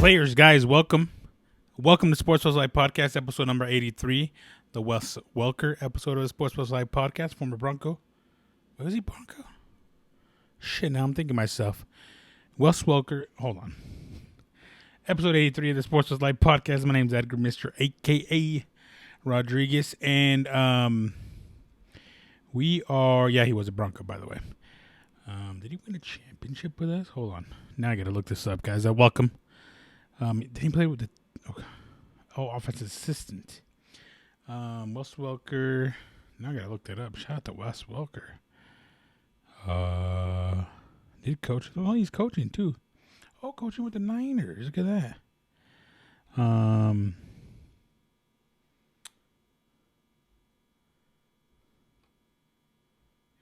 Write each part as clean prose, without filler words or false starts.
Players, guys, welcome. Welcome to Sports Plus Live Podcast, episode number 83. The Wes Welker episode of the Sports Plus Live Podcast, former Bronco. Was he Bronco? Shit, now I'm thinking to myself. Wes Welker, hold on. Episode 83 of the Sports Plus Live Podcast. My name's Edgar, Mr. A.K.A. Rodriguez. And we are, he was a Bronco, by the way. Did he win a championship with us? Hold on. Now I got to look this up, guys. Welcome. Did he play with the offensive assistant? Wes Welker. Now I got to look that up. Shout out to Wes Welker. Did coach? Oh, he's coaching too. Oh, coaching with the Niners. Look at that. He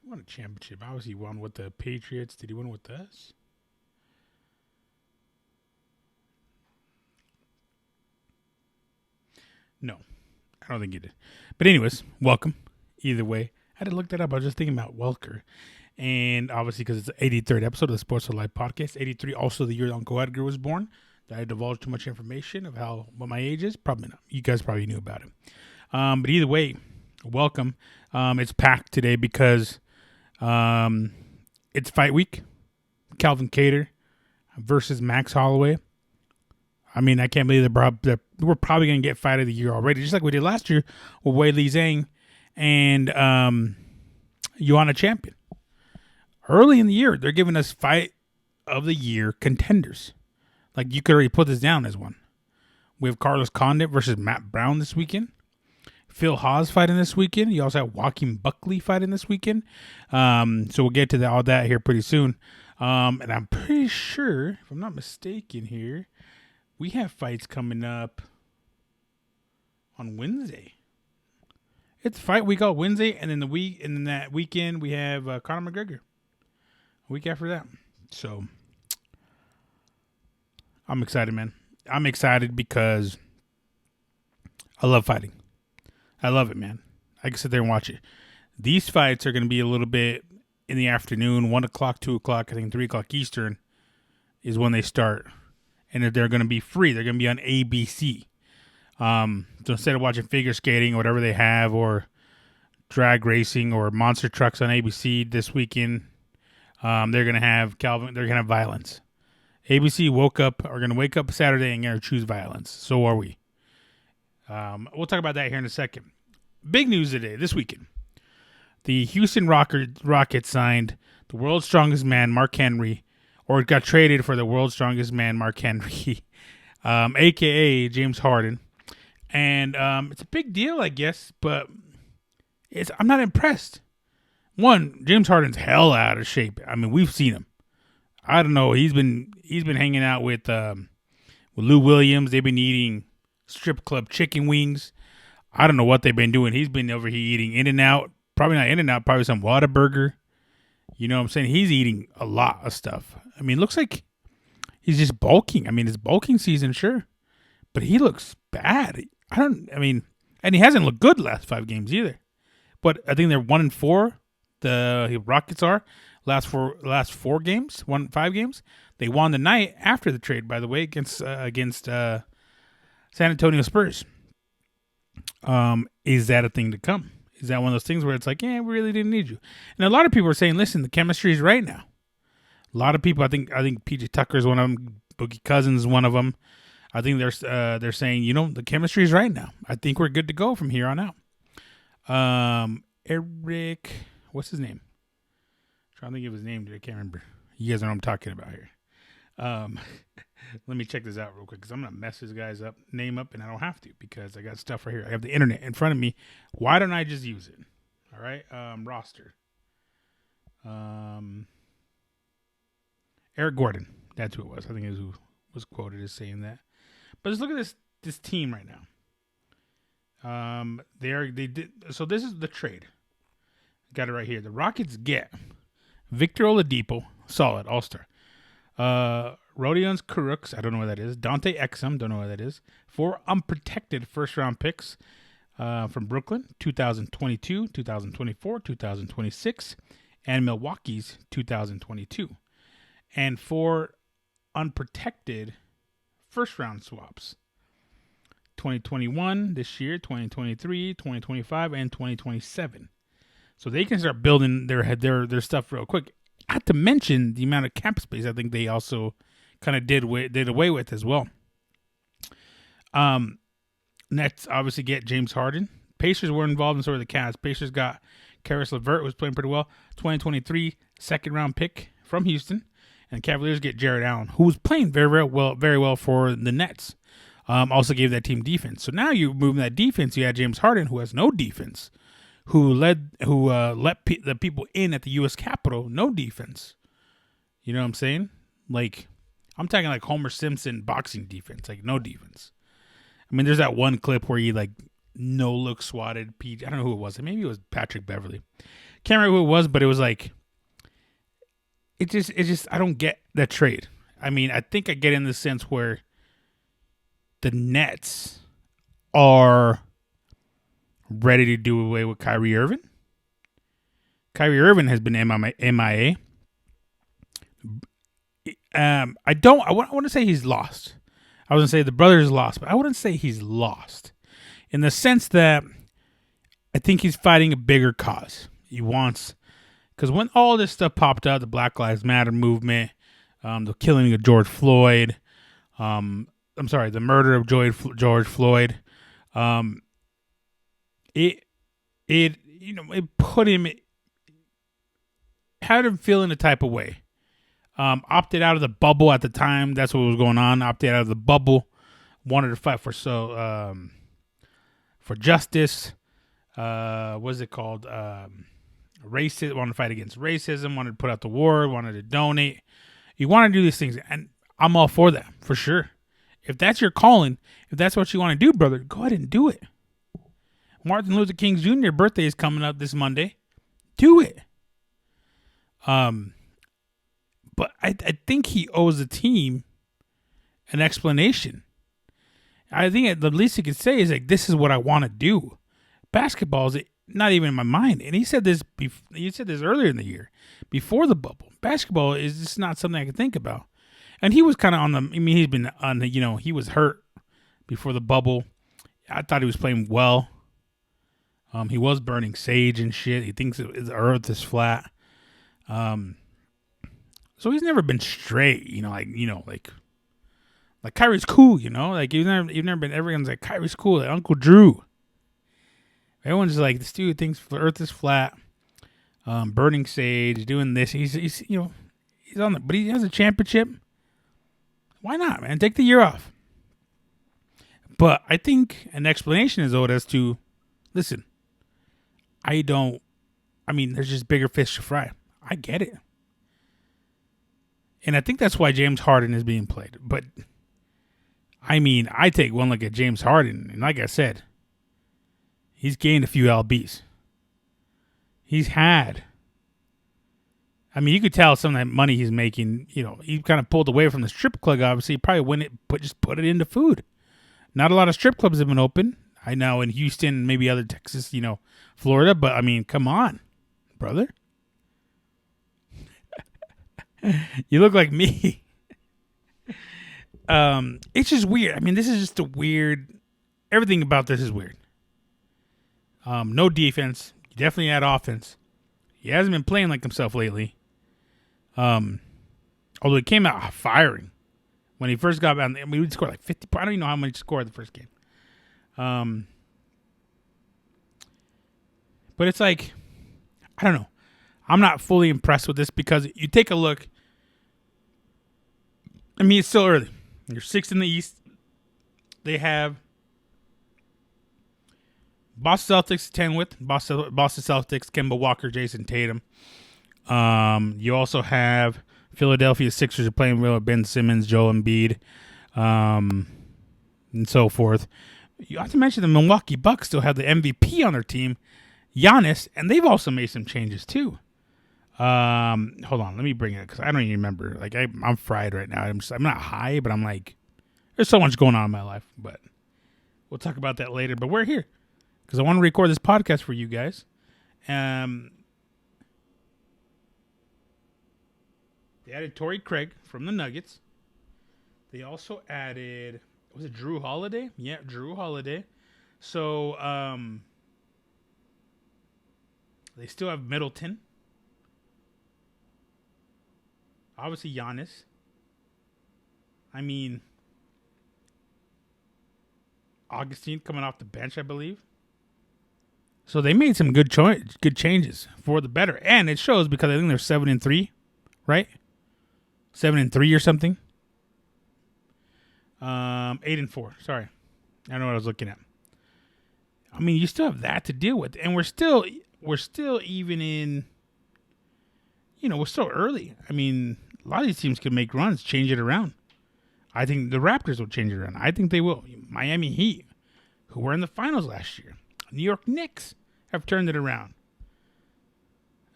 won a championship. Obviously, he won with the Patriots. Did he win with us? No, I don't think he did. But anyways, welcome. Either way, I had to look that up. I was just thinking about Welker. And obviously, because it's the 83rd episode of the Sports Live Podcast, 83, also the year Uncle Edgar was born. Did I divulge too much information of what my age is? Probably not. You guys probably knew about it. But either way, welcome. It's packed today because it's fight week. Calvin Kattar versus Max Holloway. I mean, I can't believe that we're probably going to get fight of the year already, just like we did last year with Weili Zhang and Joanna Champion. Early in the year, they're giving us fight of the year contenders. Like, you could already put this down as one. We have Carlos Condit versus Matt Brown this weekend. Phil Haas fighting this weekend. You also have Joaquin Buckley fighting this weekend. So we'll get to all that here pretty soon. And I'm pretty sure, if I'm not mistaken here, we have fights coming up on Wednesday. It's fight week on Wednesday, and then that weekend we have Conor McGregor. A week after that. So I'm excited, man. I'm excited because I love fighting. I love it, man. I can sit there and watch it. These fights are going to be a little bit in the afternoon, 1 o'clock, 2 o'clock, I think 3 o'clock Eastern is when they start. And if they're going to be free, they're going to be on ABC. So instead of watching figure skating or whatever they have, or drag racing or monster trucks on ABC this weekend, they're going to have They're going to have violence. ABC are going to wake up Saturday and going to choose violence. So are we. We'll talk about that here in a second. Big news today, this weekend. The Houston Rockets signed the world's strongest man, Mark Henry, or got traded for the world's strongest man, Mark Henry, a.k.a. James Harden. And it's a big deal, I guess, but I'm not impressed. One, James Harden's hell out of shape. I mean, we've seen him. I don't know. He's been hanging out with Lou Williams. They've been eating strip club chicken wings. I don't know what they've been doing. He's been over here eating In-N-Out. Probably not In-N-Out, probably some Whataburger. You know what I'm saying? He's eating a lot of stuff. I mean, it looks like he's just bulking. I mean, it's bulking season, sure. But he looks bad. And he hasn't looked good the last 5 games either. But I think they're 1-4. The Rockets are last 4 games, 5 games. They won the night after the trade, by the way, against San Antonio Spurs. Is that a thing to come? Is that one of those things where it's like, we really didn't need you? And a lot of people are saying, listen, the chemistry is right now. A lot of people, I think PJ Tucker is one of them. Boogie Cousins is one of them. I think they're saying, the chemistry is right now. I think we're good to go from here on out. Eric, what's his name? I'm trying to think of his name. I can't remember. You guys know what I'm talking about here. Let me check this out real quick because I'm going to mess this guy's name up, and I don't have to because I got stuff right here. I have the internet in front of me. Why don't I just use it? All right. Roster. Eric Gordon. That's who it was. I think it was who was quoted as saying that. But let's look at this team right now. So this is the trade. Got it right here. The Rockets get Victor Oladipo, solid all-star. Rodions Kurucs, I don't know what that is. Dante Exum, don't know what that is. 4 unprotected first-round picks from Brooklyn, 2022, 2024, 2026, and Milwaukee's 2022. And 4 unprotected first round swaps. 2021 this year, 2023, 2025, and 2027. So they can start building their stuff real quick. Not to mention the amount of cap space I think they also kind of did away with as well. Nets obviously get James Harden. Pacers were involved in sort of the Cavs. Pacers got Karis LeVert, who was playing pretty well. 2023 second round pick from Houston. And Cavaliers get Jared Allen, who was playing very well for the Nets. Also gave that team defense. So now you're moving that defense. You had James Harden, who has no defense, who let the people in at the U.S. Capitol no defense. You know what I'm saying? Like, I'm talking like Homer Simpson boxing defense, like no defense. I mean, there's that one clip where he like no look swatted Pete. I don't know who it was. Maybe it was Patrick Beverly. Can't remember who it was, but it was like it just I don't get that trade. I mean, I think I get in the sense where the Nets are ready to do away with Kyrie Irving. Kyrie Irving has been MIA. I want to say he's lost. I was going to say the brother is lost, but I wouldn't say he's lost in the sense that I think he's fighting a bigger cause. He wants, because when all this stuff popped out, the Black Lives Matter movement, the killing of George Floyd, the murder of George Floyd, it put him, had him feeling a type of way. Opted out of the bubble at the time. That's what was going on. Opted out of the bubble. Wanted to fight for justice. What's it called? Racism. Wanted to fight against racism. Wanted to put out the war. Wanted to donate. You want to do these things, and I'm all for that for sure. If that's your calling, if that's what you want to do, brother, go ahead and do it. Martin Luther King Jr. birthday is coming up this Monday. Do it. But I think he owes the team an explanation. I think the least he could say is like, this is what I want to do. Basketball is not even in my mind. And he said this earlier in the year, before the bubble. Basketball is just not something I can think about. And he was kind of he's been on the, he was hurt before the bubble. I thought he was playing well. He was burning sage and shit. He thinks the earth is flat. So he's never been straight, like Kyrie's cool, like you've never been. Everyone's like Kyrie's cool, like Uncle Drew. Everyone's like, this dude thinks the earth is flat, burning sage, doing this. He's on but he has a championship. Why not, man? Take the year off. But I think an explanation is owed as to, listen, there's just bigger fish to fry. I get it. And I think that's why James Harden is being played. But, I take one look at James Harden, and like I said, he's gained a few LBs. He's had. You could tell some of that money he's making, he kind of pulled away from the strip club, obviously. He probably wouldn't just put it into food. Not a lot of strip clubs have been open. I know in Houston, maybe other Texas, Florida. But, come on, brother. You look like me. It's just weird. This is just a weird. Everything about this is weird. No defense. You definitely had offense. He hasn't been playing like himself lately. Although he came out firing when he first got out. He scored like 50. I don't even know how much he scored the first game. But it's like, I don't know. I'm not fully impressed with this because you take a look. It's still early. You're 6th in the East. They have Boston Celtics 10 with Boston Celtics, Kemba Walker, Jason Tatum. You also have Philadelphia Sixers are playing well with Ben Simmons, Joel Embiid, and so forth. You have to mention the Milwaukee Bucks still have the MVP on their team, Giannis, and they've also made some changes too. Hold on, let me bring it because I don't even remember. Like I'm fried right now. I'm not high, but I'm like, there's so much going on in my life. But we'll talk about that later. But we're here because I want to record this podcast for you guys. They added Torrey Craig from the Nuggets. They also added, was it Drew Holiday? Yeah, Drew Holiday. So they still have Middleton. Obviously Giannis. I mean, Augustine coming off the bench, I believe. So they made some good changes for the better, and it shows because I think they're 7-3, right? 7-3 or something. 8-4. Sorry, I don't know what I was looking at. I mean, you still have that to deal with, and we're still even in. We're still early. I mean, a lot of these teams can make runs, change it around. I think the Raptors will change it around. I think they will. Miami Heat, who were in the finals last year, New York Knicks have turned it around.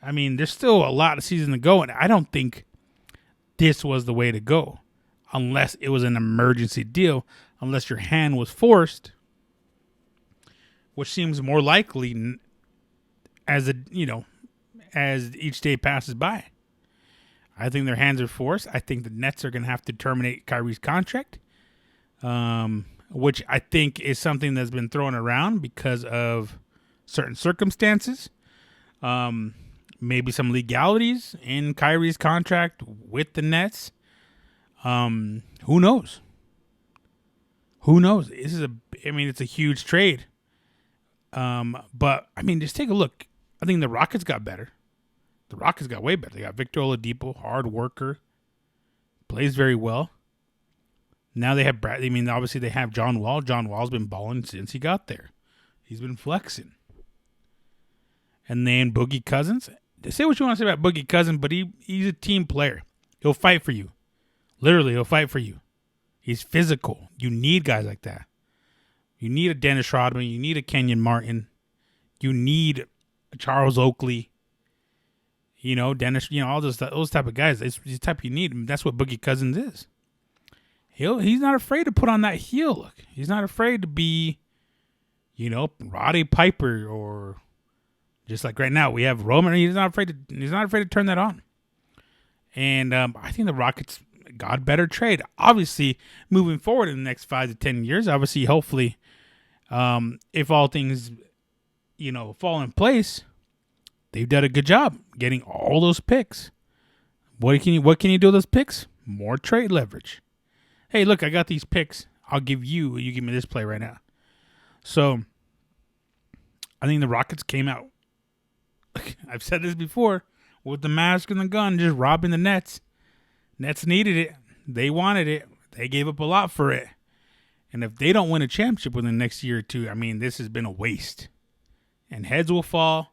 I mean, there's still a lot of season to go, and I don't think this was the way to go, unless it was an emergency deal, unless your hand was forced, which seems more likely as as each day passes by. I think their hands are forced. I think the Nets are going to have to terminate Kyrie's contract, which I think is something that's been thrown around because of certain circumstances. Maybe some legalities in Kyrie's contract with the Nets. Who knows? Who knows? It's a huge trade. But I mean, just take a look. I think the Rockets got better. The Rockets got way better. They got Victor Oladipo, hard worker, plays very well. Now they have Brad. I mean, obviously they have John Wall. John Wall's been balling since he got there. He's been flexing. And then Boogie Cousins. Say what you want to say about Boogie Cousins, but he's a team player. He'll fight for you. Literally, he'll fight for you. He's physical. You need guys like that. You need a Dennis Rodman. You need a Kenyon Martin. You need a Charles Oakley. Dennis. All those type of guys. It's the type you need. And that's what Boogie Cousins is. He's not afraid to put on that heel look. He's not afraid to be, Roddy Piper or just like right now we have Roman. He's not afraid to turn that on. And I think the Rockets got a better trade. Obviously, moving forward in the next 5 to 10 years, hopefully, if all things, fall in place, they've done a good job getting all those picks. What can you do with those picks? More trade leverage. Hey, look, I got these picks. I'll give you give me this play right now. So, I think the Rockets came out. I've said this before, with the mask and the gun, just robbing the Nets. Nets needed it. They wanted it. They gave up a lot for it. And if they don't win a championship within the next year or two, this has been a waste. And heads will fall.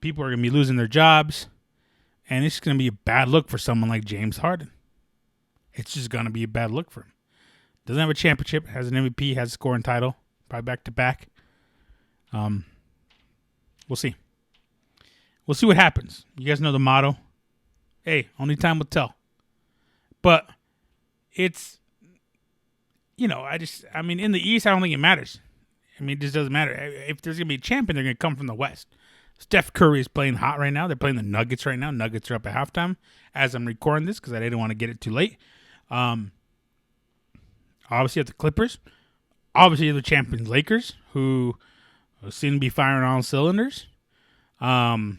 People are going to be losing their jobs. And it's going to be a bad look for someone like James Harden. It's just going to be a bad look for him. Doesn't have a championship, has an MVP, has a scoring title, probably back-to-back. We'll see. We'll see what happens. You guys know the motto. Hey, only time will tell. But it's, in the East, I don't think it matters. It just doesn't matter. If there's going to be a champion, they're going to come from the West. Steph Curry is playing hot right now. They're playing the Nuggets right now. Nuggets are up at halftime as I'm recording this because I didn't want to get it too late. Obviously, you have the Clippers. Obviously, you have the champions Lakers, who seem to be firing on all cylinders. You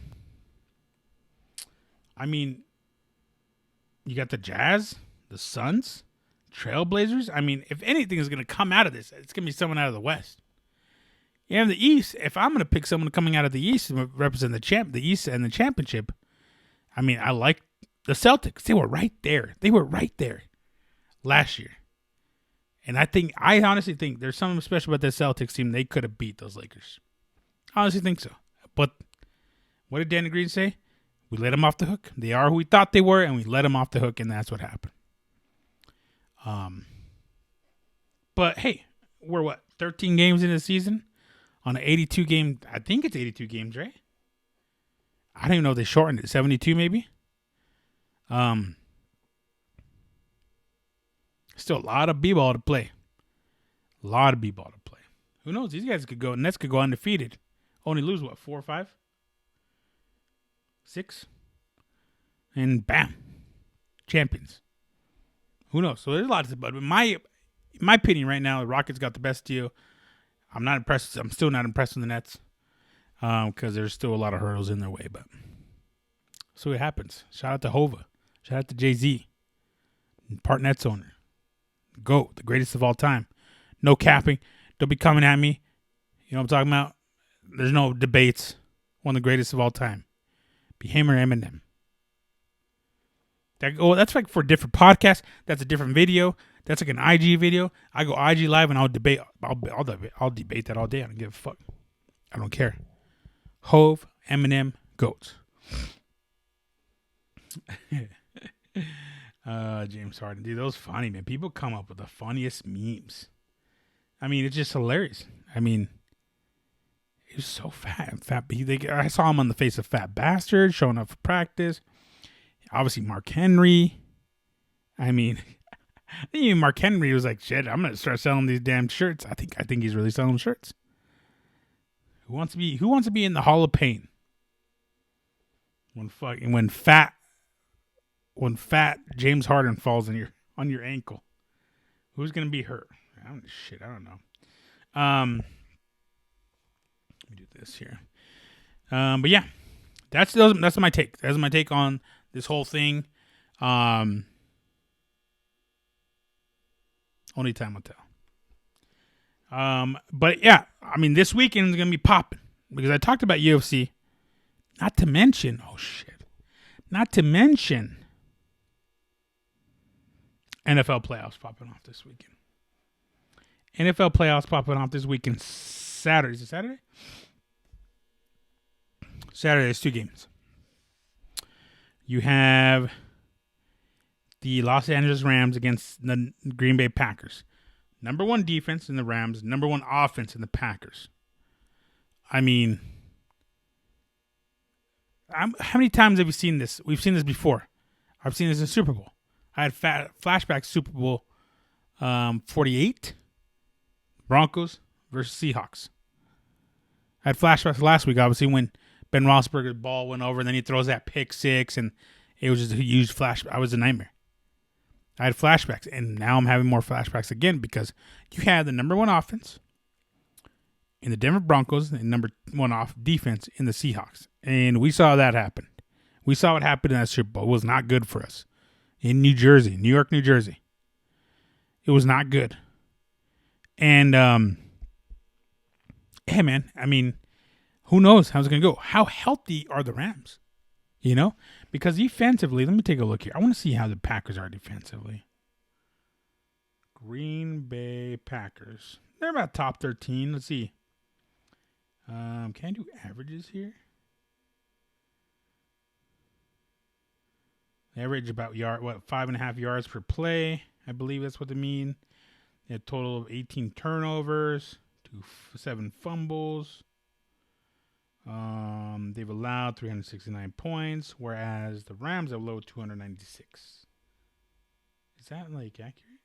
got the Jazz, the Suns, Trailblazers. If anything is going to come out of this, it's going to be someone out of the West. In the East, if I'm going to pick someone coming out of the East to represent the East and the championship, I like the Celtics. They were right there. Last year. And I honestly think there's something special about that Celtics team. They could have beat those Lakers. I honestly think so. But what did Danny Green say? We let them off the hook. They are who we thought they were, and we let them off the hook, and that's what happened. But hey, we're 13 games into the season on an 82 game. I think it's 82 games, right? I don't even know if they shortened it. 72 maybe. Still a lot of b-ball to play. Who knows? These guys could go. Nets could go undefeated. Only lose 4 or 5? 6? And bam. Champions. Who knows? So there's a lot to, but in my opinion right now, the Rockets got the best deal. I'm not impressed. I'm still not impressed with the Nets because there's still a lot of hurdles in their way. But so it happens. Shout out to Hova. Shout out to Jay-Z, part Nets owner. GOAT, the greatest of all time. No capping. Don't be coming at me. You know what I'm talking about? There's no debates. One of the greatest of all time. Be him or Eminem. That's like for a different podcast. That's a different video. That's like an IG video. I go IG live and I'll debate. I'll debate that all day. I don't give a fuck. I don't care. Hove, Eminem, GOATs. James Harden. Dude, that was funny, man. People come up with the funniest memes. I mean, it's just hilarious. I mean, he was so fat. I saw him on the face of Fat Bastard showing up for practice. Obviously, Mark Henry. I mean, even Mark Henry was like, "Shit, I'm gonna start selling these damn shirts." I think he's really selling shirts. Who wants to be in the Hall of Pain? When fat James Harden falls on your ankle, who's gonna be hurt? I don't know. Let me do this here. But yeah, that's my take. That's my take on this whole thing. Only time will tell. But yeah, I mean, this weekend is gonna be popping because I talked about UFC. Not to mention NFL playoffs popping off this weekend. NFL playoffs popping off this weekend. Saturday. Is it Saturday? Saturday, there's 2 games. You have the Los Angeles Rams against the Green Bay Packers. Number 1 defense in the Rams. Number 1 offense in the Packers. I mean, how many times have we seen this? We've seen this before. I've seen this in Super Bowl. I had flashbacks Super Bowl 48. Broncos versus Seahawks. I had flashbacks last week, obviously, when Ben Roethlisberger's ball went over and then he throws that pick 6 and it was just a huge flashback. I was a nightmare. I had flashbacks and now I'm having more flashbacks again because you had the number 1 offense in the Denver Broncos and number 1 off defense in the Seahawks. And we saw that happen. We saw what happened in that Super Bowl. It was not good for us. In New York, New Jersey. It was not good. And, hey, man, I mean, who knows how it's going to go? How healthy are the Rams? You know? Because defensively, let me take a look here. I want to see how the Packers are defensively. Green Bay Packers. They're about top 13. Let's see. Can I do averages here? They average about 5.5 yards per play. I believe that's what they mean. They had a total of 18 turnovers, 7 fumbles. They've allowed 369 points, whereas the Rams have allowed 296. Is that like accurate?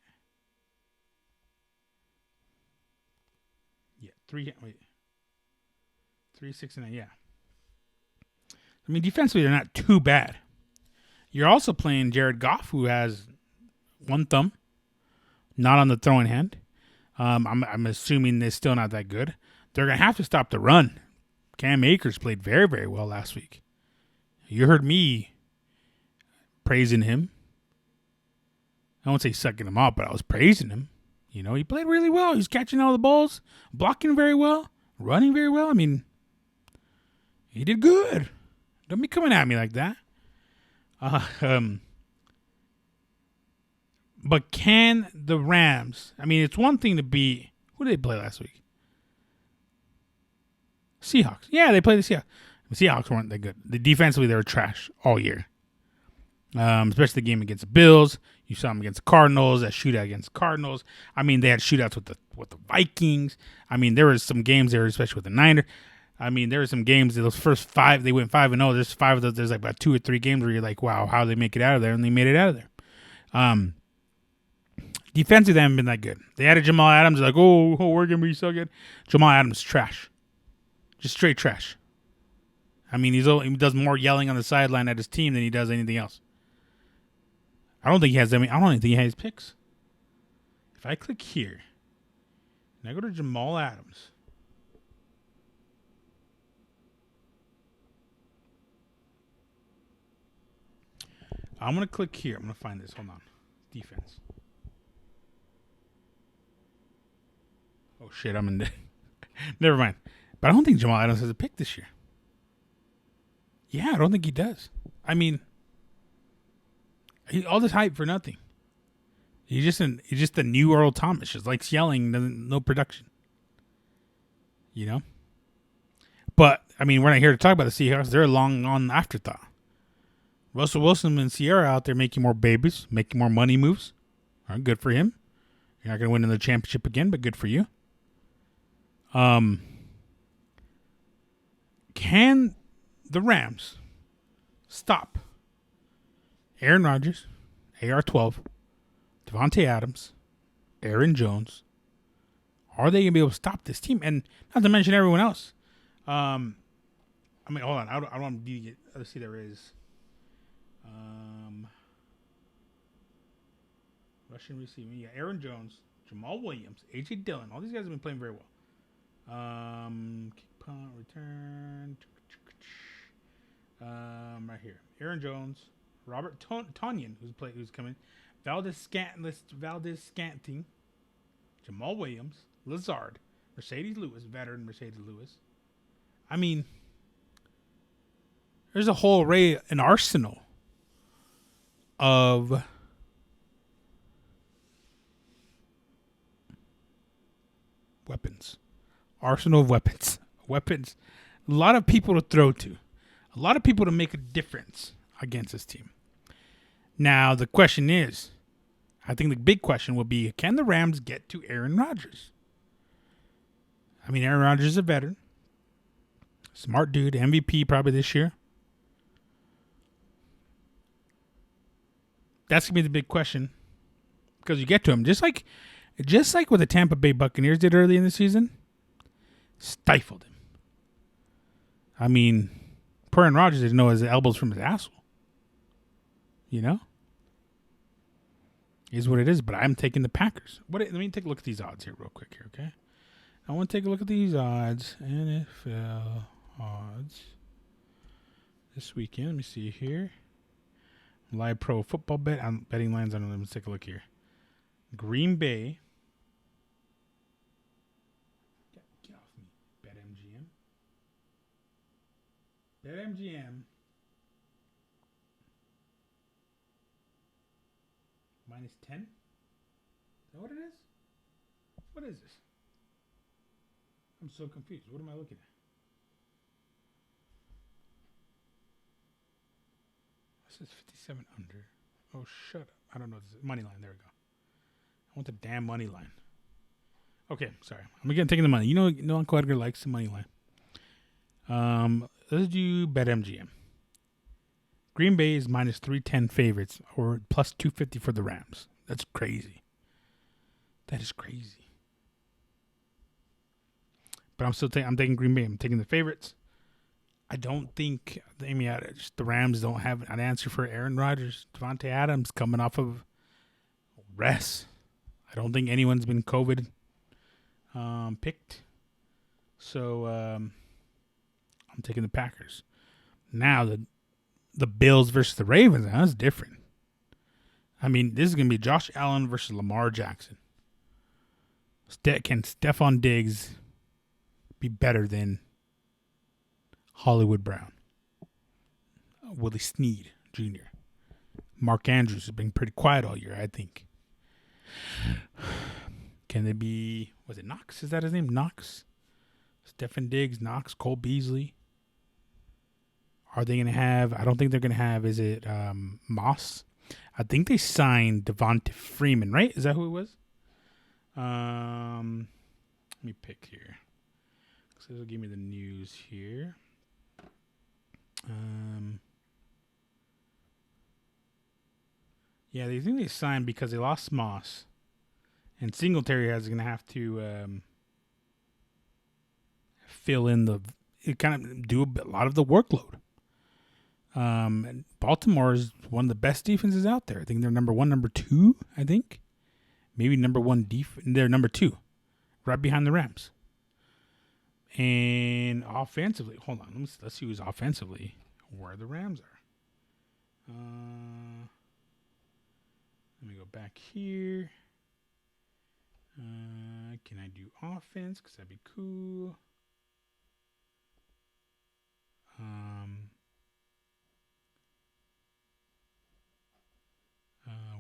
Yeah, 369. Yeah. I mean, defensively, they're not too bad. You're also playing Jared Goff, who has 1 thumb, not on the throwing hand. I'm assuming they're still not that good. They're going to have to stop the run. Cam Akers played very, very well last week. You heard me praising him. I won't say sucking him up, but I was praising him. You know, he played really well. He's catching all the balls, blocking very well, running very well. I mean, he did good. Don't be coming at me like that. But can the Rams, I mean, it's one thing to be, who did they play last week? Seahawks. Yeah, they played the Seahawks. The Seahawks weren't that good. Defensively, they were trash all year. Especially the game against the Bills. You saw them against the Cardinals, that shootout against the Cardinals. I mean, they had shootouts with the Vikings. I mean, there was some games there, especially with the Niners. I mean, there were some games, those first 5, they went 5-0. There's 5 of those, there's like about 2 or 3 games where you're like, wow, how did they make it out of there? And they made it out of there. Defensively, they haven't been that good. They added Jamal Adams, like, oh, we're going to be so good. Jamal Adams, trash. Just straight trash. I mean, he does more yelling on the sideline at his team than he does anything else. I don't think he has any. I don't even think he has picks. If I click here, and I go to Jamal Adams, I'm gonna click here. I'm gonna find this. Hold on, defense. Oh shit, I'm in. Never mind. But I don't think Jamal Adams has a pick this year. Yeah, I don't think he does. I mean, all this hype for nothing. He's just a new Earl Thomas. Just likes yelling, no production. You know? But, I mean, we're not here to talk about the Seahawks. They're a long on afterthought. Russell Wilson and Sierra out there making more babies, making more money moves. All right, good for him. You're not going to win another championship again, but good for you. Can the Rams stop Aaron Rodgers, AR-12, Devontae Adams, Aaron Jones? Are they going to be able to stop this team? And not to mention everyone else. I mean, hold on. I don't want to get. Let's see. There is. Russian receiving. Yeah, Aaron Jones, Jamal Williams, A.J. Dillon. All these guys have been playing very well. Kick, punt, return. Right here. Aaron Jones, Robert Tonyan, who's coming. Valdez Scanting, Jamal Williams, Lazard, Mercedes Lewis, veteran Mercedes Lewis. I mean, there's a whole array, an arsenal of weapons. Arsenal of weapons. Weapons. A lot of people to throw to. A lot of people to make a difference against this team. Now, the question is, I think the big question will be, can the Rams get to Aaron Rodgers? I mean, Aaron Rodgers is a veteran. Smart dude. MVP probably this year. That's going to be the big question. Because you get to him. Just like what the Tampa Bay Buccaneers did early in the season. Stifled him. I mean, poor Aaron Rodgers didn't know his elbows from his asshole. You know? Is what it is, but I'm taking the Packers. Let me take a look at these odds here real quick here, okay? I want to take a look at these odds. NFL odds. This weekend, let me see here. Live Pro Football Bet. I'm betting lines. I don't know. Let's take a look here. Green Bay. Get off me. BetMGM. BetMGM. Minus 10? Is that what it is? What is this? I'm so confused. What am I looking at? This is 57 under. Oh, shut up. I don't know. This is money line. There we go. I want the damn money line. Okay, sorry. I'm again taking the money. You know Uncle Edgar likes the money line. Let's do BetMGM. Green Bay is minus 310 favorites or plus 250 for the Rams. That's crazy. That is crazy. But I'm taking Green Bay. I'm taking the favorites. I don't think the Rams don't have an answer for Aaron Rodgers. Devontae Adams coming off of rest. I don't think anyone's been COVID picked. So I'm taking the Packers. Now the Bills versus the Ravens, that's different. I mean, this is going to be Josh Allen versus Lamar Jackson. Can Stephon Diggs be better than Hollywood Brown? Willie Snead Jr. Mark Andrews has been pretty quiet all year, I think. Can they be, was it Knox? Is that his name? Knox? Stephon Diggs, Knox, Cole Beasley. Are they going to have, I don't think they're going to have, is it Moss? I think they signed Devonta Freeman, right? Is that who it was? Let me pick here. So this will give me the news here. Yeah, they think they signed because they lost Moss. And Singletary is going to have to fill in kind of do a lot of the workload. Baltimore is one of the best defenses out there. I think they're number 1, number 2. I think maybe number 1 They're number 2, right behind the Rams. And offensively, hold on, let's see who's offensively where the Rams are. Let me go back here. Can I do offense? Because that'd be cool.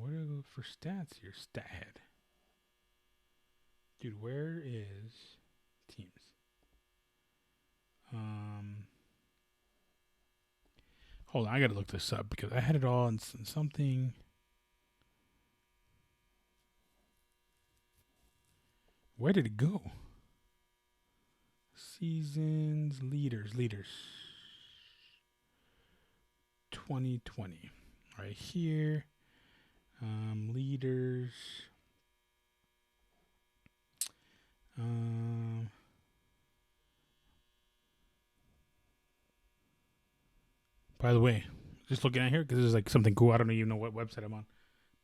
Where do I go for stats here? Stat head. Dude, where is teams? Hold on, I gotta look this up because I had it all in something. Where did it go? Seasons, leaders. 2020. Right here. Leaders. By the way, just looking at here, because this is like something cool. I don't even know what website I'm on.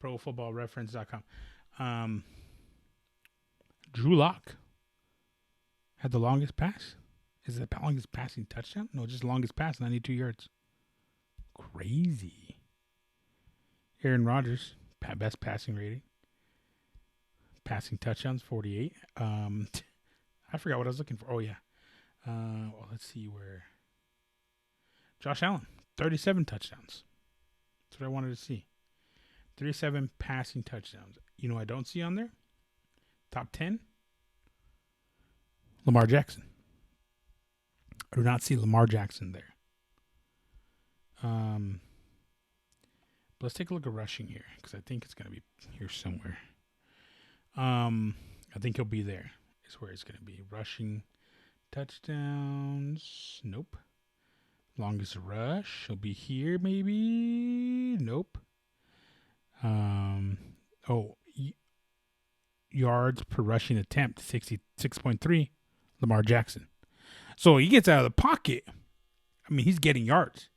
ProFootballReference.com. Drew Lock had the longest pass. Is it the longest passing touchdown? No, just longest pass, 92 yards. Crazy. Aaron Rodgers, best passing rating. Passing touchdowns, 48. I forgot what I was looking for. Oh, yeah. Well, let's see where. Josh Allen, 37 touchdowns. That's what I wanted to see. 37 passing touchdowns. You know what I don't see on there? Top 10. Lamar Jackson. I do not see Lamar Jackson there. But let's take a look at rushing here because I think it's going to be here somewhere. I think he'll be there. Is where it's going to be. Rushing touchdowns. Nope. Longest rush. He'll be here maybe. Nope. Yards per rushing attempt. 66.3. Lamar Jackson. So he gets out of the pocket. I mean, he's getting yards.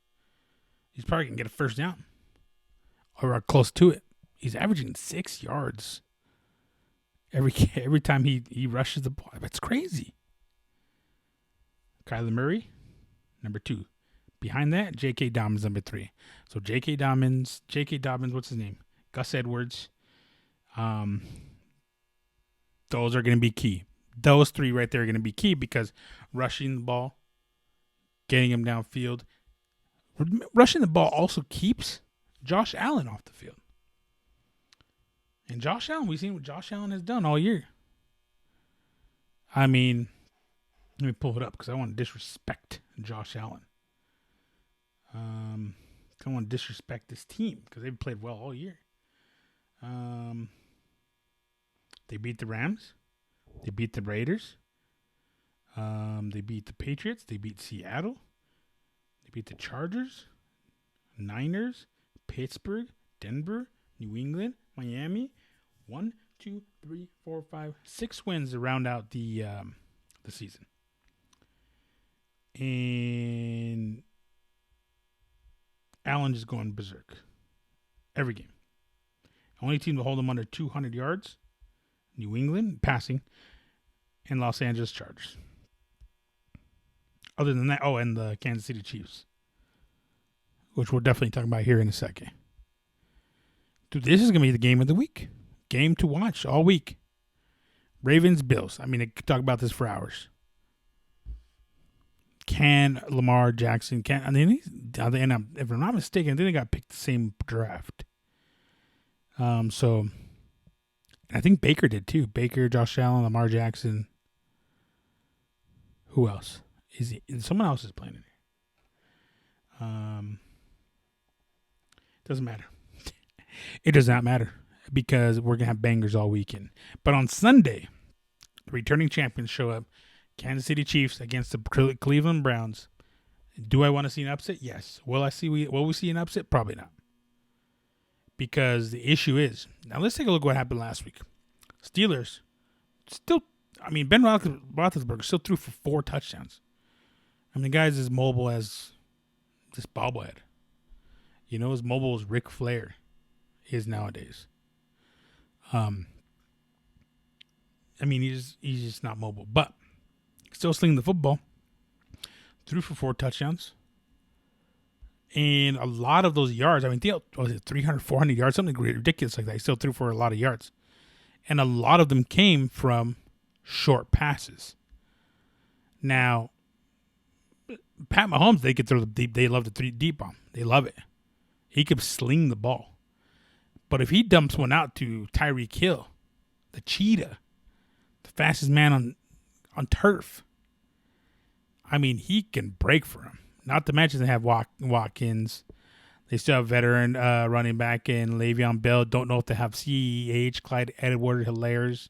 He's probably going to get a first down. Or close to it. He's averaging 6 yards every time he rushes the ball. That's crazy. Kyler Murray, number 2. Behind that, J.K. Dobbins, number 3. So J.K. Dobbins, what's his name? Gus Edwards. Those are going to be key. Those 3 right there are going to be key because rushing the ball, getting him downfield. Rushing the ball also keeps Josh Allen off the field. And Josh Allen, we've seen what Josh Allen has done all year. I mean, let me pull it up because I want to disrespect Josh Allen. I don't want to disrespect this team because they've played well all year. They beat the Rams. They beat the Raiders. They beat the Patriots. They beat Seattle. They beat the Chargers, Niners, Pittsburgh, Denver, New England, Miami. 1, 2, 3, 4, 5, 6 wins to round out the season. And Allen just going berserk every game. Only team to hold him under 200 yards, New England passing, and Los Angeles Chargers. Other than that, and the Kansas City Chiefs, which we'll definitely talk about here in a second. Dude, this is going to be the game of the week. Game to watch all week. Ravens, Bills. I mean, I could talk about this for hours. Can Lamar Jackson, if I'm not mistaken, I think they got picked the same draft. So I think Baker did too. Baker, Josh Allen, Lamar Jackson. Who else? Someone else is playing in here. Doesn't matter. It does not matter because we're gonna have bangers all weekend. But on Sunday, the returning champions show up. Kansas City Chiefs against the Cleveland Browns. Do I want to see an upset? Yes. Will we see an upset? Probably not. Because the issue is, now let's take a look at what happened last week. Steelers still, Ben Roethlisberger still threw for 4 touchdowns. The guy's as mobile as this bobblehead. As mobile as Ric Flair is nowadays. He's just not mobile, but still slinging the football. Threw for 4 touchdowns. And a lot of those yards, was it 300, 400 yards, something ridiculous like that. He still threw for a lot of yards. And a lot of them came from short passes. Now, Pat Mahomes, they could throw the deep. They love the 3 deep bomb. They love it. He could sling the ball. But if he dumps one out to Tyreek Hill, the cheetah, the fastest man on turf, he can break for him. Not to mention they have Watkins. They still have veteran running back in Le'Veon Bell. Don't know if they have CEH, Clyde Edwards-Helaire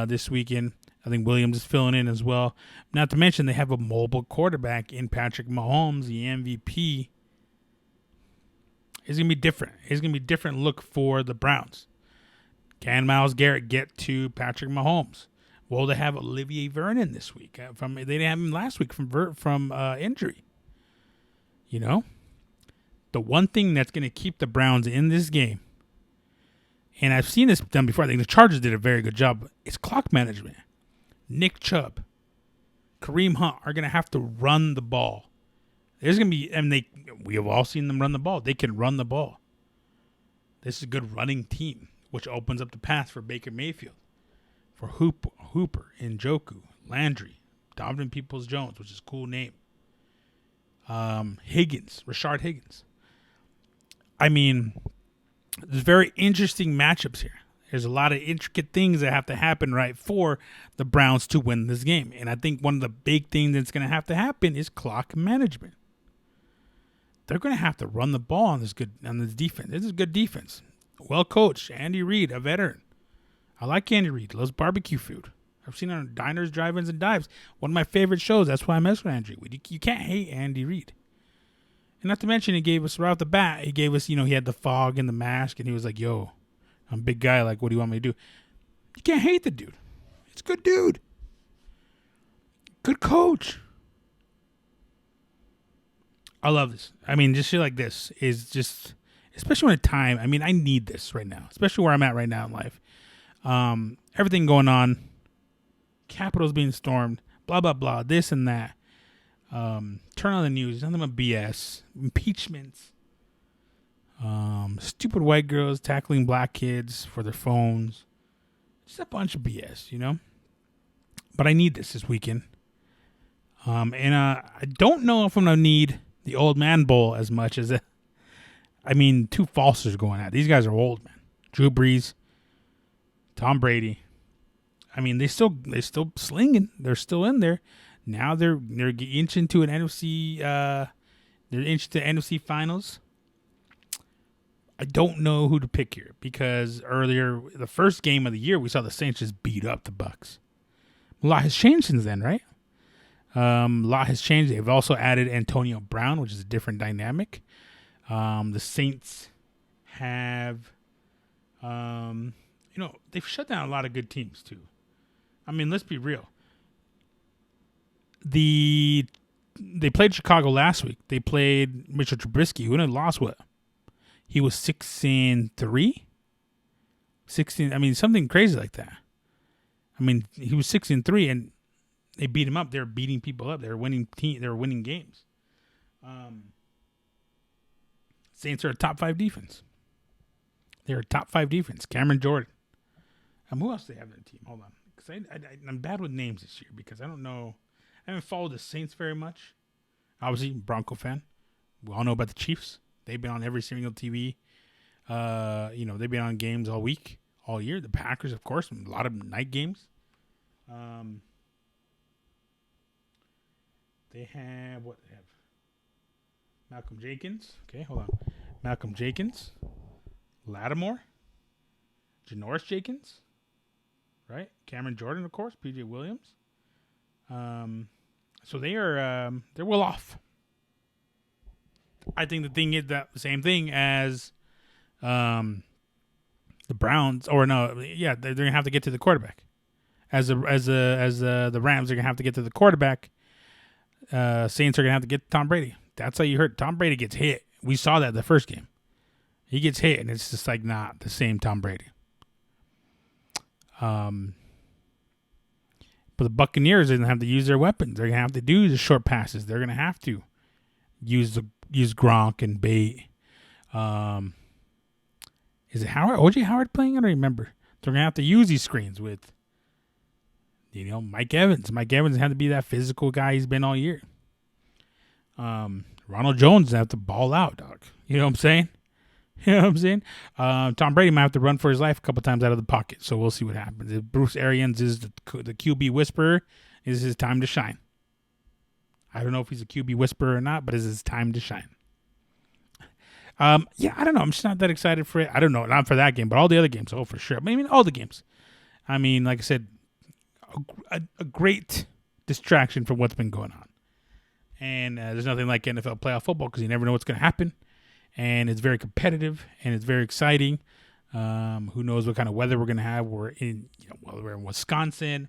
this weekend. I think Williams is filling in as well. Not to mention they have a mobile quarterback in Patrick Mahomes, the MVP. It's going to be different. It's going to be a different look for the Browns. Can Myles Garrett get to Patrick Mahomes? Will they have Olivier Vernon this week? They didn't have him last week from injury. The one thing that's going to keep the Browns in this game, and I've seen this done before, I think the Chargers did a very good job, is clock management. Nick Chubb, Kareem Hunt are going to have to run the ball. There's going to be, we have all seen them run the ball. They can run the ball. This is a good running team, which opens up the path for Baker Mayfield, for Hooper, Njoku, Landry, Donovan Peoples-Jones, which is a cool name. Rashard Higgins. There's very interesting matchups here. There's a lot of intricate things that have to happen right for the Browns to win this game. And I think one of the big things that's going to have to happen is clock management. They're going to have to run the ball on this defense. This is a good defense. Well coached. Andy Reid, a veteran. I like Andy Reid. Loves barbecue food. I've seen it on diners, drive-ins, and dives. One of my favorite shows. That's why I mess with Andy Reid. You can't hate Andy Reid. And not to mention, he gave us, right off the bat, he had the fog and the mask, and he was like, yo, I'm a big guy. Like, what do you want me to do? You can't hate the dude. It's a good dude. Good coach. I love this. Just shit like this is just, especially when time, I need this right now, especially where I'm at right now in life. Everything going on. Capitol's being stormed, blah, blah, blah, this and that. Turn on the news, nothing but BS. Impeachments. Stupid white girls tackling black kids for their phones. Just a bunch of BS, But I need this weekend. And I don't know if I'm going to need the old man bowl as much as 2 falsers going at. These guys are old, man. Drew Brees, Tom Brady. They still slinging. They're still in there. Now they're inching to an NFC. They're inching to NFC finals. I don't know who to pick here because earlier, the first game of the year, we saw the Saints just beat up the Bucs. A lot has changed since then, right? A lot has changed. They've also added Antonio Brown, which is a different dynamic. The Saints have, they've shut down a lot of good teams too. Let's be real. They played Chicago last week. They played Mitchell Trubisky, who lost what? He was 6-3? 16, something crazy like that. He was 6-3 and they beat him up. They were beating people up. They were winning games. Saints are a top 5 defense. They're a top 5 defense. Cameron Jordan. Who else do they have on their team? Hold on. Because I'm bad with names this year because I don't know. I haven't followed the Saints very much. Obviously, Bronco fan. We all know about the Chiefs. They've been on every single TV. They've been on games all week, all year. The Packers, of course, a lot of night games. They have what? They have Malcolm Jenkins. Okay, hold on. Malcolm Jenkins, Lattimore, Janoris Jenkins, right? Cameron Jordan, of course. PJ Williams. So they're well off. I think the thing is that the same thing as the Browns, or no, yeah, they're gonna have to get to the quarterback. As the Rams are gonna have to get to the quarterback. Saints are gonna have to get Tom Brady. That's how you heard. Tom Brady gets hit We saw that the first game. He gets hit, and it's just like not the same Tom Brady. But the Buccaneers are going to have to use their weapons. They're going to have to do the short passes. They're going to have to use Gronk and bait. Is it Howard? OJ Howard playing? I don't remember. They're going to have to use these screens with, Mike Evans. Mike Evans had to be that physical guy he's been all year. Ronald Jones have to ball out, dog. You know what I'm saying? You know what I'm saying? Tom Brady might have to run for his life a couple times out of the pocket, so we'll see what happens. If Bruce Arians is the QB whisperer, is his time to shine. I don't know if he's a QB whisperer or not, but it's his time to shine. Yeah, I don't know. I'm just not that excited for it. I don't know. Not for that game, but all the other games. Oh, for sure. I mean, all the games. I mean, like I said, a great distraction from what's been going on. And there's nothing like NFL playoff football because you never know what's going to happen. And it's very competitive and it's very exciting. Who knows what kind of weather we're going to have? Whether we're in Wisconsin,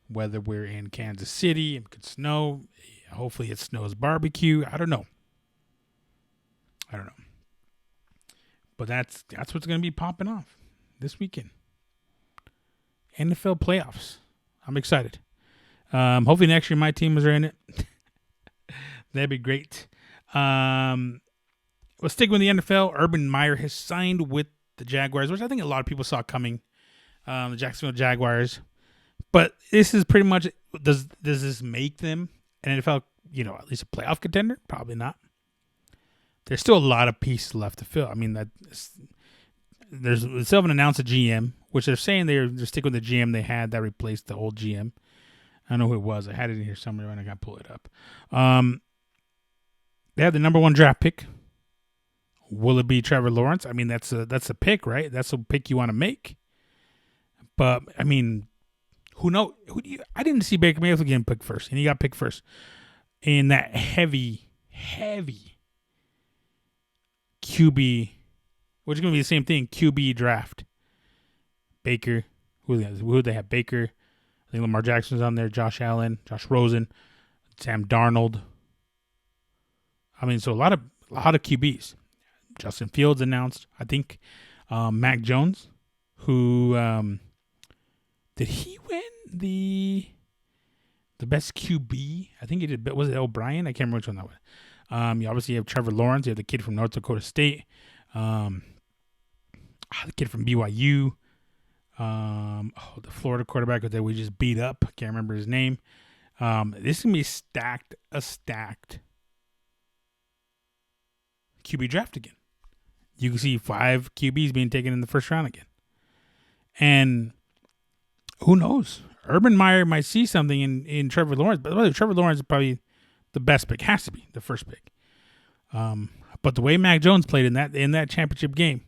whether we're in Kansas City, it could snow. Hopefully it snows barbecue. I don't know. But that's what's going to be popping off this weekend. NFL playoffs. I'm excited. Hopefully next year my team is in it. That'd be great. We'll stick with the NFL. Urban Meyer has signed with the Jaguars, which I think a lot of people saw coming. The Jacksonville Jaguars. But this is pretty much, does this make them an NFL, at least a playoff contender? Probably not. There's still a lot of pieces left to fill. I mean, they still haven't announced a GM, which they're saying they're sticking with the GM they had that replaced the old GM. I don't know who it was. I had it in here somewhere and I got to pull it up. They have the number 1 draft pick. Will it be Trevor Lawrence? I mean, that's a pick, right? That's a pick you want to make. But I mean, who knows? I didn't see Baker Mayfield getting picked first, and he got picked first in that heavy QB, which is going to be the same thing, QB draft. Baker, who they have? Baker, I think Lamar Jackson's on there, Josh Allen, Josh Rosen, Sam Darnold. I mean, so a lot of QBs. Justin Fields announced. I think Mac Jones, who did he win the best QB? I think he did. Was it O'Brien? I can't remember which one that was. You obviously have Trevor Lawrence. You have the kid from North Dakota State. The kid from BYU. The Florida quarterback that we just beat up. I can't remember his name. This is going to be a stacked QB draft again. You can see 5 QBs being taken in the first round again. And who knows? Urban Meyer might see something in Trevor Lawrence. But by the way, Trevor Lawrence is probably the best pick. Has to be the first pick. But the way Mac Jones played in that championship game,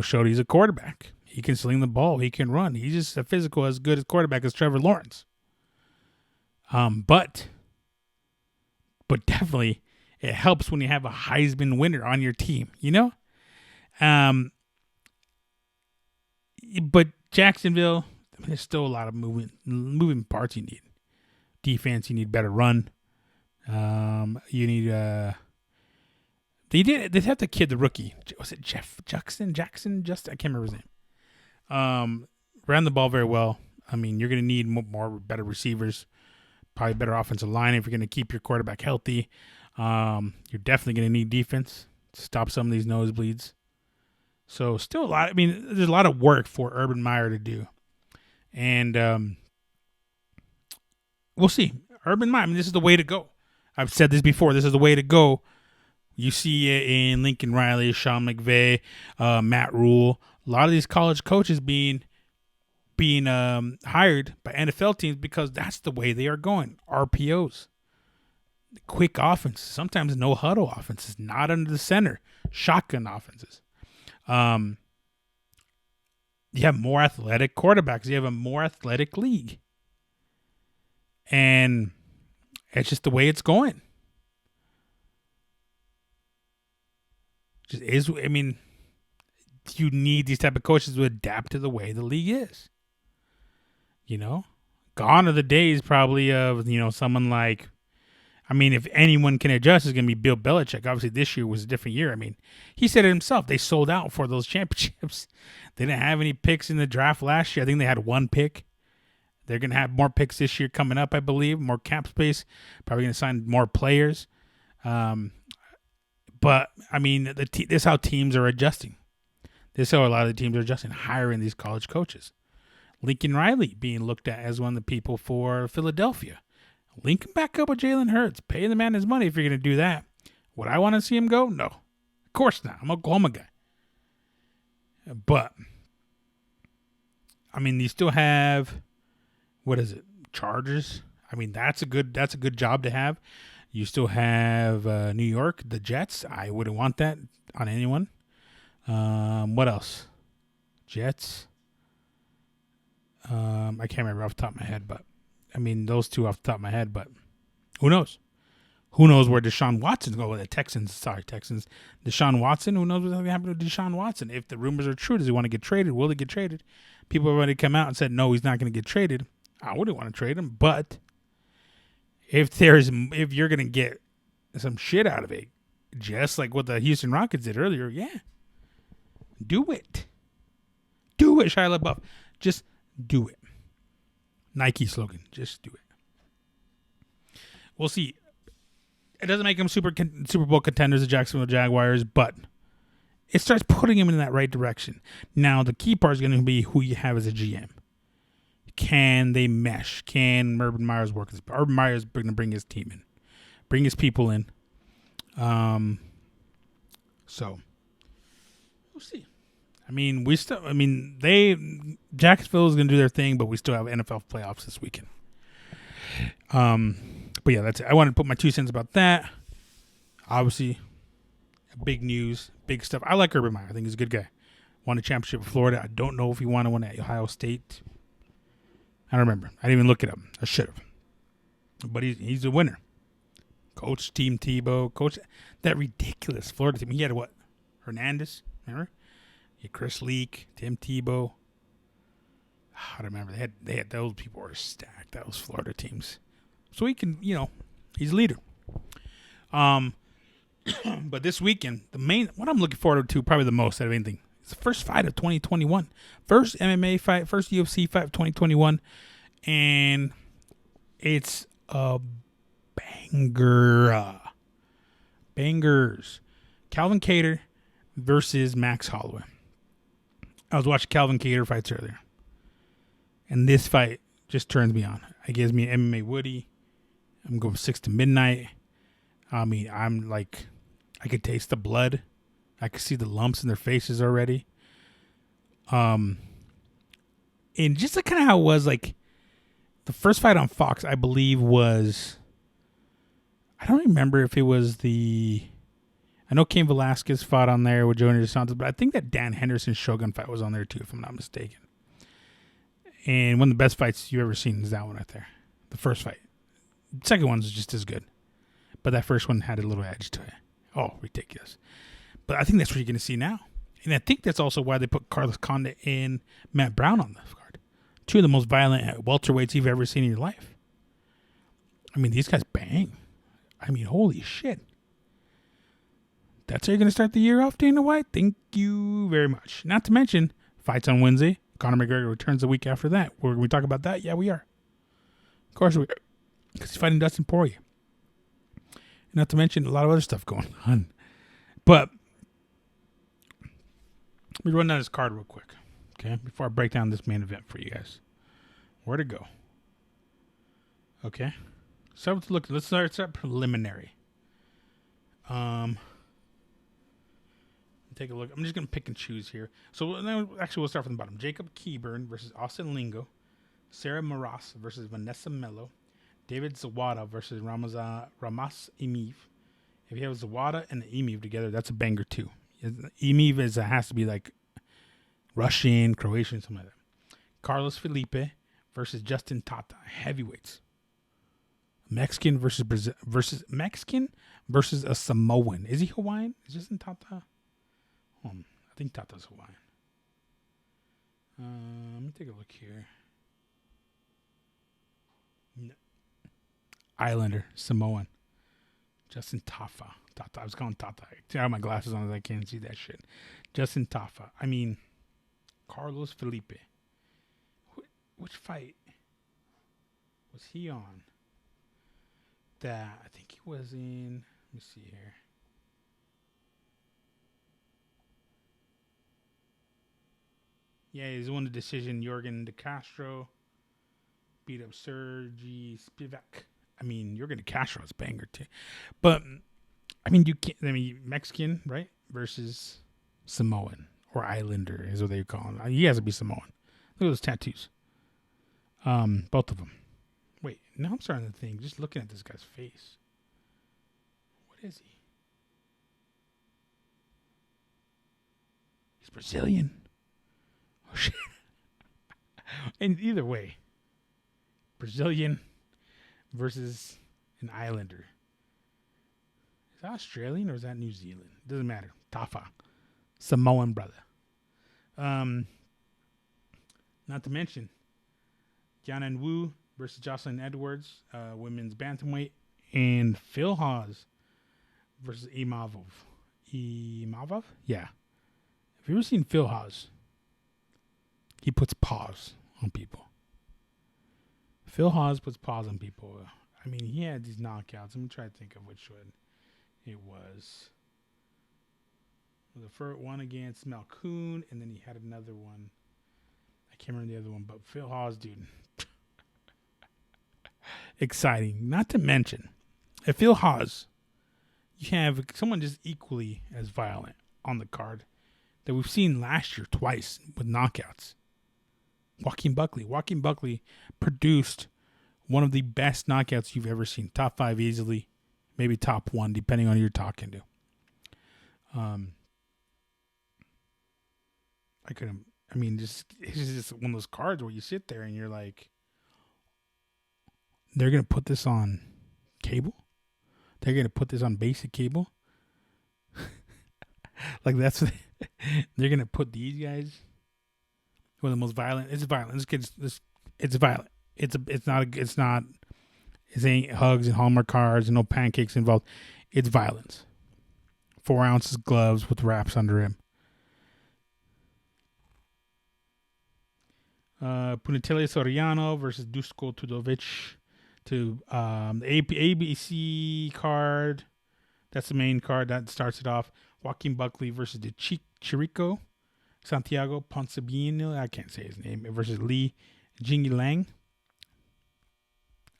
showed he's a quarterback. He can sling the ball. He can run. He's just a physical as good as quarterback as Trevor Lawrence. But definitely it helps when you have a Heisman winner on your team, But Jacksonville, there's still a lot of moving parts you need. Defense, you need better run. You need they have the kid, the rookie. Was it Jackson? I can't remember his name. Ran the ball very well. I mean, you're going to need better receivers, probably better offensive line if you're going to keep your quarterback healthy. You're definitely going to need defense to stop some of these nosebleeds. So still a lot. I mean, there's a lot of work for Urban Meyer to do. And we'll see. Urban Meyer, I mean, this is the way to go. I've said this before. This is the way to go. You see it in Lincoln Riley, Sean McVay, Matt Rule. A lot of these college coaches being hired by NFL teams because that's the way they are going. RPOs. Quick offenses. Sometimes no huddle offenses. Not under the center. Shotgun offenses. You have more athletic quarterbacks. You have a more athletic league. And it's just the way it's going. Just is. I mean, you need these type of coaches to adapt to the way the league is. Gone are the days probably of, someone like, I mean, if anyone can adjust, it's going to be Bill Belichick. Obviously, this year was a different year. I mean, he said it himself. They sold out for those championships. They didn't have any picks in the draft last year. I think they had one pick. They're going to have more picks this year coming up, I believe. More cap space. Probably going to sign more players. But, I mean, this is how teams are adjusting. This is how a lot of the teams are adjusting, hiring these college coaches. Lincoln Riley being looked at as one of the people for Philadelphia. Link him back up with Jalen Hurts. Pay the man his money if you're going to do that. Would I want to see him go? No. Of course not. I'm an Oklahoma guy. But, I mean, you still have, what is it, Chargers? I mean, that's a good job to have. You still have New York, the Jets. I wouldn't want that on anyone. What else? Jets. I can't remember off the top of my head, but I mean, those two off the top of my head, but who knows? Who knows where Deshaun Watson's going with the Texans? Sorry, Texans. Deshaun Watson, who knows what's going to happen to Deshaun Watson? If the rumors are true, does he want to get traded? Will he get traded? People have already come out and said, no, he's not going to get traded. I wouldn't want to trade him, but if you're going to get some shit out of it, just like what the Houston Rockets did earlier, yeah, do it. Do it, Shia LaBeouf. Just do it. Nike slogan, just do it. We'll see. It doesn't make them Super Bowl contenders, the Jacksonville Jaguars, but it starts putting them in that right direction. Now, the key part is going to be who you have as a GM. Can they mesh? Can Urban Meyer's work? Urban Meyer's going to bring his team in, bring his people in. So we'll see. I mean, Jacksonville is going to do their thing, but we still have NFL playoffs this weekend. But yeah, that's it. I wanted to put my 2 cents about that. Obviously, big news, big stuff. I like Urban Meyer. I think he's a good guy. Won a championship in Florida. I don't know if he won one at Ohio State. I don't remember. I didn't even look it up. I should have. But he's a winner. Coach Team Tebow. Coach that ridiculous Florida team. He had what? Hernandez, remember? Yeah, Chris Leak, Tim Tebow. I don't remember. They had those people were stacked. Those Florida teams. So he can, he's a leader. But this weekend, what I'm looking forward to probably the most out of anything, it's the first fight of 2021. First MMA fight, first UFC fight of 2021. And it's a banger. Bangers. Calvin Kattar versus Max Holloway. I was watching Calvin Kattar fights earlier. And this fight just turns me on. It gives me MMA Woody. I'm going 6 to midnight. I mean, I'm like, I could taste the blood. I could see the lumps in their faces already. And just like kind of how it was, like, the first fight on Fox, I believe was, I don't remember if it was I know Cain Velasquez fought on there with Junior Dos Santos, but I think that Dan Henderson Shogun fight was on there too, if I'm not mistaken. And one of the best fights you've ever seen is that one right there. The first fight. The second one's just as good. But that first one had a little edge to it. Oh, ridiculous. But I think that's what you're going to see now. And I think that's also why they put Carlos Condit and Matt Brown on the card. Two of the most violent welterweights you've ever seen in your life. I mean, these guys bang. I mean, holy shit. That's how you're going to start the year off, Dana White? Thank you very much. Not to mention, fights on Wednesday. Conor McGregor returns the week after that. We're going to talk about that? Yeah, we are. Of course we are. Because he's fighting Dustin Poirier. Not to mention a lot of other stuff going on. But let me run down this card real quick. Okay? Before I break down this main event for you guys. Where to go? Okay? So let's start preliminary. Take a look. I'm just going to pick and choose here. So we'll start from the bottom. Jacob Keyburn versus Austin Lingo. Sarah Maras versus Vanessa Mello. David Zawada versus Ramas Emiv. If you have Zawada and the Emiv together, that's a banger too. Emiv has to be like Russian, Croatian, something like that. Carlos Felipe versus Justin Tata. Heavyweights. Mexican versus a Samoan. Is he Hawaiian? Is Justin Tata? I think Tata's Hawaiian. Let me take a look here. No. Islander, Samoan. Justin Tafa. I was calling Tata. I have my glasses on as I can't see that shit. Justin Tafa. I mean, Carlos Felipe. Which fight was he on? That I think he was in. Let me see here. Yeah, he's won the decision. Jorgen De Castro beat up Sergey Spivak. I mean, Jorgen De Castro's banger too. But I mean, you can't. I mean, Mexican, right? Versus Samoan or Islander is what they call him. He has to be Samoan. Look at those tattoos. Both of them. Wait, now I'm starting to think. Just looking at this guy's face. What is he? He's Brazilian. Oh shit. And either way, Brazilian versus an Islander. Is that Australian or is that New Zealand? Doesn't matter. Tafa. Samoan brother. Not to mention, Yanan Wu versus Jocelyn Edwards, women's bantamweight, and Phil Hawes versus Imavov. Imavov? Yeah. Have you ever seen Phil Hawes? He puts paws on people. Phil Hawes puts paws on people. I mean, he had these knockouts. Let me try to think of which one it was. The first one against Malkoon, and then he had another one. I can't remember the other one, but Phil Hawes, dude. Exciting. Not to mention, at Phil Hawes, you have someone just equally as violent on the card that we've seen last year twice with knockouts. Joaquin Buckley. Joaquin Buckley produced one of the best knockouts you've ever seen. Top 5 easily. Maybe top 1, depending on who you're talking to. It's just one of those cards where you sit there and you're like, they're going to put this on cable? They're going to put this on basic cable? Like that's what they're going to put these guys who are the most violent. It's violent. It's violent. It ain't hugs and Hallmark cards and no pancakes involved. It's violence. 4 ounces gloves with wraps under him. Punatelli Soriano versus Dusko Tudovic to the ABC card. That's the main card that starts it off. Joaquin Buckley versus the Chirico Santiago Ponsabino. I can't say his name. Versus Li Jingyilang.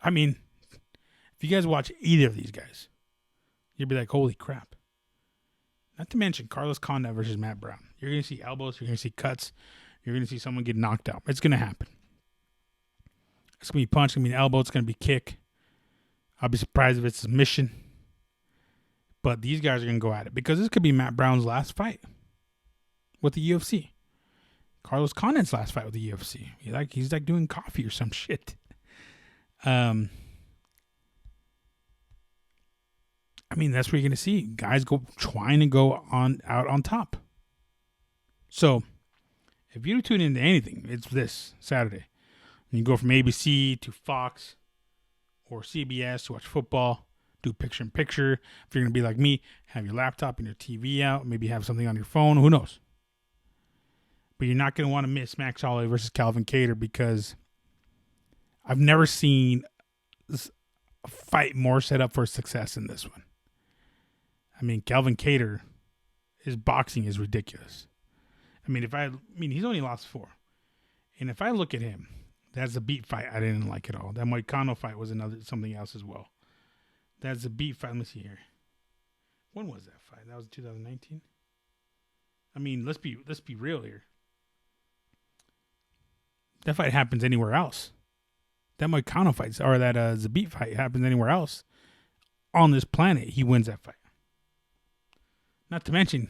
I mean, if you guys watch either of these guys, you'll be like, holy crap. Not to mention Carlos Condit versus Matt Brown. You're going to see elbows. You're going to see cuts. You're going to see someone get knocked out. It's going to happen. It's going to be punch. It's going to be an elbow. It's going to be kick. I'll be surprised if it's a submission. But these guys are going to go at it. Because this could be Matt Brown's last fight with the UFC. Carlos Condit's last fight with the UFC. He's like doing coffee or some shit. I mean, that's what you're going to see. Guys trying to go out on top. So, if you tune into anything, it's this Saturday. And you go from ABC to Fox or CBS to watch football, do picture-in-picture. If you're going to be like me, have your laptop and your TV out, maybe have something on your phone, who knows? But you're not going to want to miss Max Holloway versus Calvin Kattar because I've never seen a fight more set up for success than this one. I mean, Calvin Kattar, his boxing is ridiculous. I mean, he's only lost 4. And if I look at him, that's a beat fight I didn't like at all. That Moicano fight was something else as well. That's a beat fight. Let me see here. When was that fight? That was 2019? I mean, let's be real here. That fight happens anywhere else. That Moicano fight, or that Zabit fight happens anywhere else on this planet, he wins that fight. Not to mention,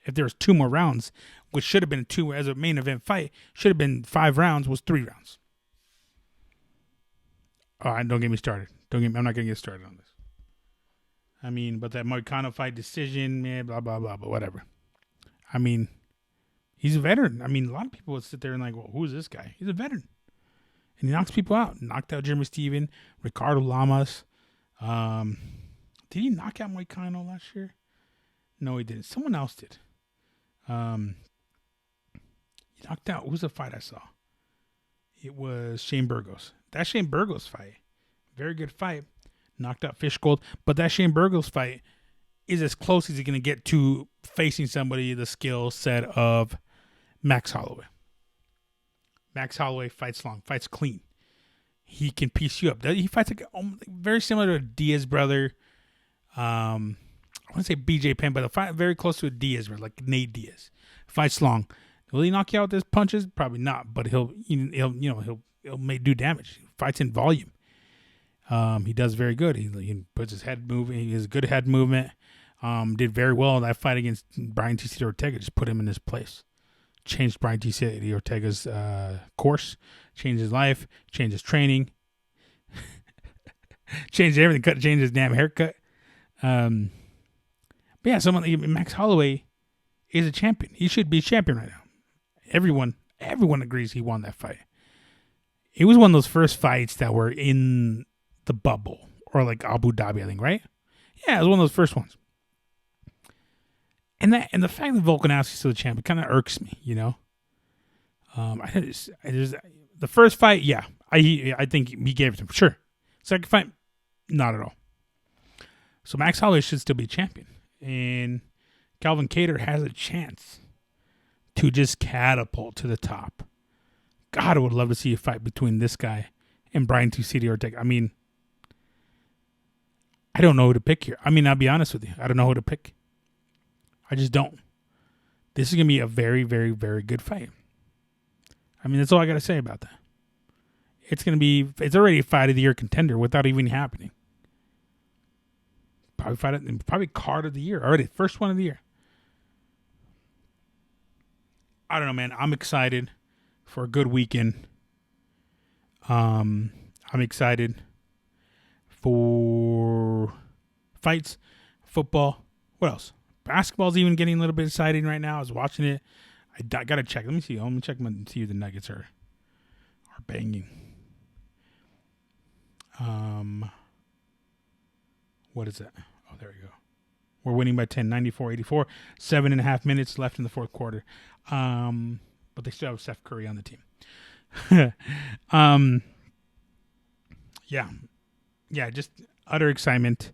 if there was 2 more rounds, which should have been 2 as a main event fight, should have been 5 rounds, was 3 rounds. All right, don't get me started. I'm not going to get started on this. I mean, but that Moicano fight decision, man, blah, blah, blah, but whatever. I mean, he's a veteran. I mean, a lot of people would sit there and like, well, who's this guy? He's a veteran. And he knocks people out. Knocked out Jeremy Steven, Ricardo Lamas, Did he knock out Moicano last year? No, he didn't. Someone else did. He knocked out. Who's the fight I saw? It was Shane Burgos. That Shane Burgos fight, very good fight. Knocked out Fishgold. But that Shane Burgos fight is as close as you're going to get to facing somebody the skill set of Max Holloway. Max Holloway fights long, fights clean. He can piece you up. He fights like very similar to a Diaz brother. I want to say BJ Penn, but a fight very close to a Diaz brother, like Nate Diaz. Fights long. Will he knock you out with his punches? Probably not, but he'll do damage. He fights in volume. He does very good. He puts his head moving. He has good head movement. Did very well in that fight against Brian T.C. Ortega. Just put him in his place. Changed Brian T.C. Ortega's course. Changed his life. Changed his training. Changed everything. Changed his damn haircut. But yeah, Max Holloway is a champion. He should be a champion right now. Everyone agrees he won that fight. It was one of those first fights that were in the bubble, or like Abu Dhabi, I think, right? Yeah, it was one of those first ones. And the fact that Volkanovski's still the champion kind of irks me, you know. The first fight, yeah, I think he gave it to him, sure. Second fight, not at all. So Max Holloway should still be champion, and Calvin Kattar has a chance to just catapult to the top. God, I would love to see a fight between this guy and Brian T.C. Ortega. I mean, I don't know who to pick here. I mean, I'll be honest with you. I don't know who to pick. I just don't. This is going to be a very, very, very good fight. I mean, that's all I got to say about that. It's already a fight of the year contender without even happening. Probably card of the year already. First one of the year. I don't know, man. I'm excited for a good weekend. I'm excited for fights, football. What else? Basketball's even getting a little bit exciting right now. I was watching it. I got to check. Let me see. Let me check see if the Nuggets are banging. What is that? Oh, there we go. We're winning by 10, 94-84. 7.5 minutes left in the fourth quarter. But they still have Steph Curry on the team. Yeah, just utter excitement.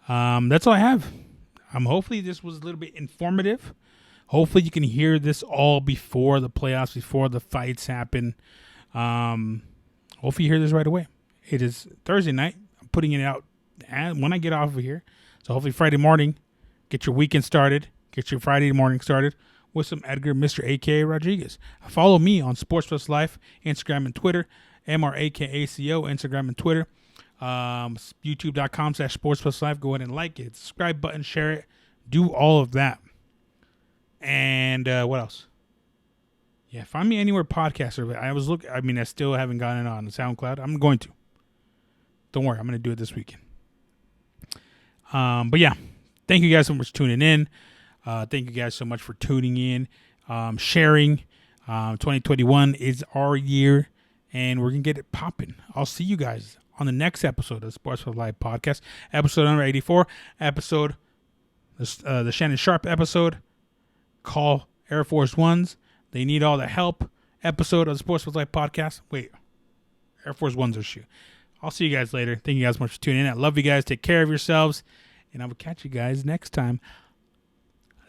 That's all I have. Hopefully this was a little bit informative. Hopefully you can hear this all before the playoffs, before the fights happen. Hopefully you hear this right away. It is Thursday night. I'm putting it out when I get off of here. So hopefully Friday morning, get your weekend started. Get your Friday morning started with some Edgar, Mr. A.K.A. Rodriguez. Follow me on Sports Plus Life, Instagram and Twitter. MRAKACO, Instagram and Twitter. YouTube.com/Sports Plus Life. Go ahead and like it. Subscribe button, share it. Do all of that. And what else? Yeah, find me anywhere podcaster. I still haven't gotten it on SoundCloud. I'm going to. Don't worry, I'm going to do it this weekend. But yeah, thank you guys so much for tuning in. Thank you guys so much for tuning in, sharing. 2021 is our year, and we're going to get it popping. I'll see you guys on the next episode of the Sports for Life podcast, episode number 84, the Shannon Sharp episode, Call Air Force Ones. They need all the help episode of the Sports for Life podcast. Wait, Air Force Ones are shoot. I'll see you guys later. Thank you guys so much for tuning in. I love you guys. Take care of yourselves, and I will catch you guys next time.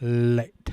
Late.